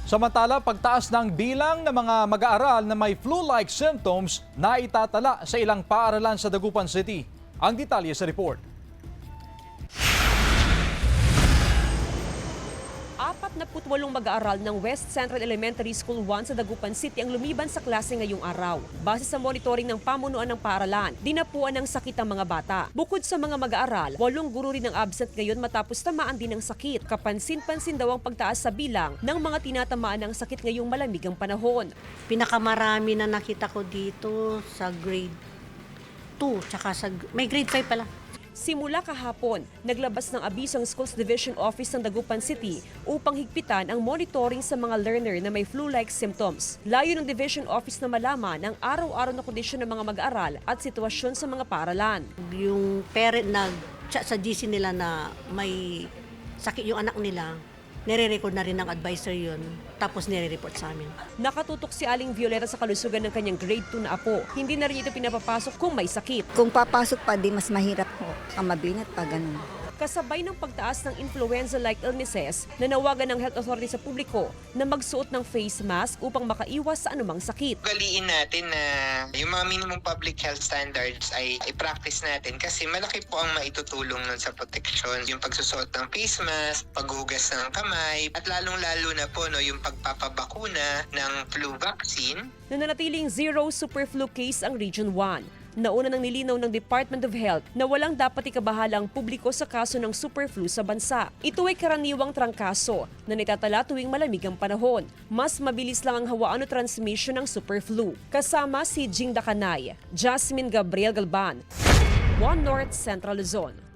Samantala, pagtaas ng bilang ng mga mag-aaral na may flu-like symptoms na itatala sa ilang paaralan sa Dagupan City. Ang detalye sa report. 48 mag-aaral ng West Central Elementary School 1 sa Dagupan City ang lumiban sa klase ngayong araw. Base sa monitoring ng pamunuan ng paaralan, dinapuan ng sakit ang mga bata. Bukod sa mga mag-aaral, 8 guro rin ang absent ngayon matapos tamaan din ng sakit. Kapansin-pansin daw ang pagtaas sa bilang ng mga tinatamaan ng sakit ngayong malamig ang panahon. Pinakamarami na nakita ko dito sa grade 2, tsaka may grade 5 pala. Simula kahapon, naglabas ng abiso ang Schools Division Office ng Dagupan City upang higpitan ang monitoring sa mga learner na may flu-like symptoms. Layo ng Division Office na malaman ang araw-araw na kondisyon ng mga mag-aaral at sitwasyon sa mga paaralan. Yung parent nag-chat sa GC nila na may sakit yung anak nila, nire-record na rin ng advisor yun, tapos nire-report sa amin. Nakatutok si Aling Violeta sa kalusugan ng kanyang grade 2 na apo. Hindi na rin ito pinapapasok kung may sakit. Kung papasok pa, di mas mahirap ho. Kamabinat pa ganun. Kasabay ng pagtaas ng influenza-like illnesses, nanawagan ng health authority sa publiko na magsuot ng face mask upang makaiwas sa anumang sakit. Ugaliin natin na yung mga minimum public health standards ay i-practice natin kasi malaki po ang maitutulong nun sa proteksyon. Yung pagsusuot ng face mask, paghugas ng kamay, at lalong-lalo na po yung pagpapabakuna ng flu vaccine. Nananatiling 0 superflu case ang Region 1. Nauna nang nilinaw ng Department of Health na walang dapat ikabahala ang publiko sa kaso ng superflu sa bansa. Ito ay karaniwang trangkaso na naitatala tuwing malamig ang panahon. Mas mabilis lang ang hawaan o transmission ng superflu. Kasama si Jing Dakanay, Jasmine Gabriel Galban, One North Central Luzon.